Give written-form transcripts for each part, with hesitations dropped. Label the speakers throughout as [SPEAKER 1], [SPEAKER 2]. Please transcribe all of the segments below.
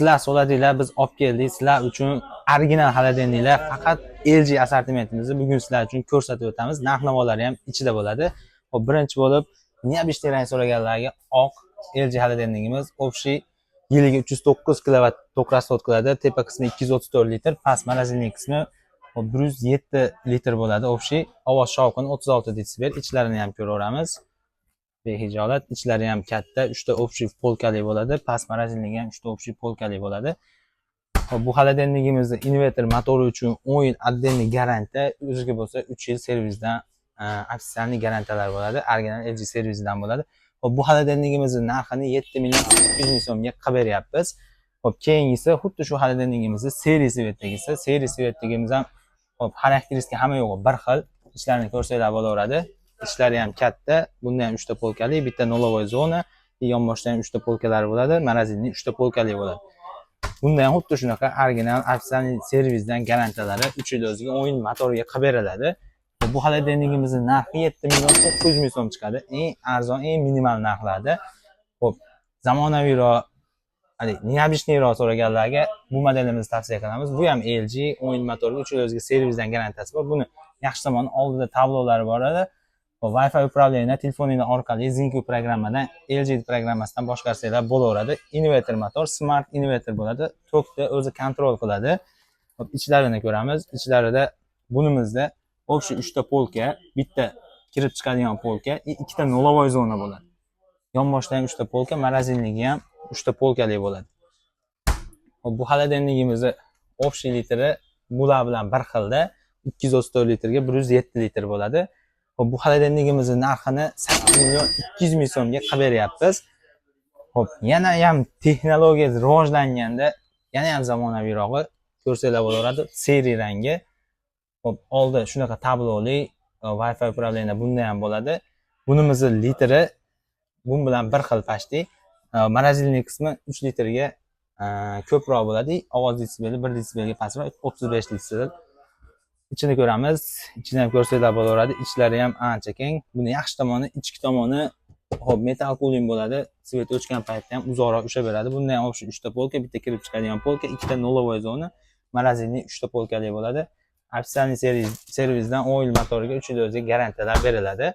[SPEAKER 1] sizlar so'ladinglar, biz olib keldik. Sizlar uchun original xolodilniklar faqat LG assortimentimizni bugun sizlar uchun ko'rsatib o'tamiz. Narx-navolari ham ichida bo'ladi. Hop, birinchi bo'lib, neobычный rang so'raganlarga oq LG xolodilnikimiz общий yiliga 309 kilovat tok расход qiladi. Tepa qismi 234 litr, past morozinlik qismi 107 litr bo'ladi. Общий ovoz shovqini 36 desibel. Ichlarini ham ko'raveramiz. Behijolat, ichlari ham katta, 3 ta общий polkali bo'ladi. Past morozinligi ham 3 ta общий polkali bo'ladi. Bu xolodilnikimizni inverter motori uchun 10 yil отдельный garantiya, o'ziga bo'lsa 3 yil servisdan ofitsialniy garantiyalar bo'ladi. Original LG servisidan bo'ladi. Hop, bu xolodilnikimizning narxini 7 million 800 ming so'mga qilib beryapmiz. Hop, keyingisi xuddi shu xolodilnikimizning seri sivetdagisi. Seri sivetdagimiz ham hop, xarakteristika hamma yo'g'i bir xil. Ishlarini ko'rsanglar bo'laveradi. Ishlari ham katta. Bunda ham 3 ta polkali, bitta nolovoy zona, yonboshda ham 3 ta polkalari bo'ladi, morozinlik 3 ta polkali bo'ladi. Bunda ham xuddi shunaqa original ofitsialniy servisdan garantiyalari 3 yil o'ziga 10 yil motoriga qilib beriladi. Bu xolodilnikimizning narxi 7 million 900 ming so'm chiqadi. Eng arzon, eng minimal narxlarda. Hop, zamonaviyroq, neobычныйroq so'raganlarga bu modelimizni tavsiya qilamiz. Bu ham LG 10 yil motorga 3 yil o'ziga servisdan garantiyasi bor. Buni yaxshi tomoni oldida tablolari bor edi. Wi-Fi upravleniya telefoningiz orqali Zinc programmadan, LG programmasidan boshqarsanglar bo'laveradi. Inverter motor, smart inverter bo'ladi. Tokni o'zi kontrol qiladi. Hop, ichlarini ko'ramiz. Ichlarida bunimizda общий 3 ta polka, bitta kirib chiqadigan polka, 2 ta nolovoy zona bo'ladi. Yonboshda ham 3 ta polka, morozinligi ham 3 ta polkali bo'ladi. Hop, bu xolodilnikimizni общий litri bular bilan bir xilda 234 litrga 107 litr bo'ladi. Hop, bu xolodilnikimizning narxini 8 million 200 ming so'mga qilib beryapmiz. Hop, yana ham texnologiya rivojlanganda, yana ham zamonaviyrog'i ko'rsanglar bo'laveradi. Seri rangi. Hop, oldi shunaqa tabloli Wi-Fi upravleniya bunda ham bo'ladi. Bunimizning litri bu bilan bir xil pashti. Morozinlik qismi 3 litrga ko'proq bo'ladi. Ovoz desibeli 1 desibelga pastroq, 35 desibel. Ichini ko'ramiz. Ichini ham ko'rsanglar bo'laveradi. Ichlari ham ancha keng. Buni yaxshi tomoni, ichki tomoni hop, metal cooling bo'ladi. Svet o'chgan paytda ham uzoqroq usha beradi. Bunda ham o'sha 3 ta polka, bitta kirib chiqadigan polka, 2 ta nolovoy zona, morozinlik 3 ta polkali bo'ladi. Ofitsialniy servisdan 10 yil motoriga 3 yil o'ziga garantiyalar beriladi.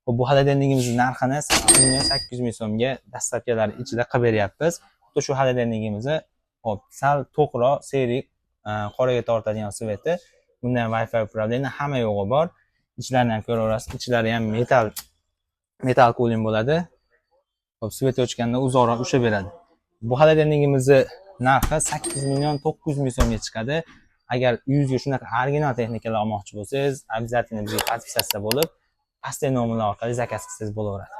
[SPEAKER 1] Bu xolodilnikimizning narxini 8 million 800 ming so'mga dastlabkilari ichida qilib beryapmiz. Xuddi shu xolodilnikimizni hop, sal to'qroq seri qoraga tortadigan sveti. Bunda ham Wi-Fi upravleniya hamma yo'g'i bor. Ichlarini ham ko'raverasiz. Ichlari ham metal cooling bo'ladi. Hop, svet o'chganda uzoqroq usha beradi. Bu xolodilnikimizning narxi 8 million 900 ming so'mga chiqadi. Agar uyingizga shunaqa original texnikalar olmoqchi bo'lsangiz, обязательно bizga podpisatsiya bo'lib, pastdagi nomerlar orqali zakaz qilsangiz bo'laveradi.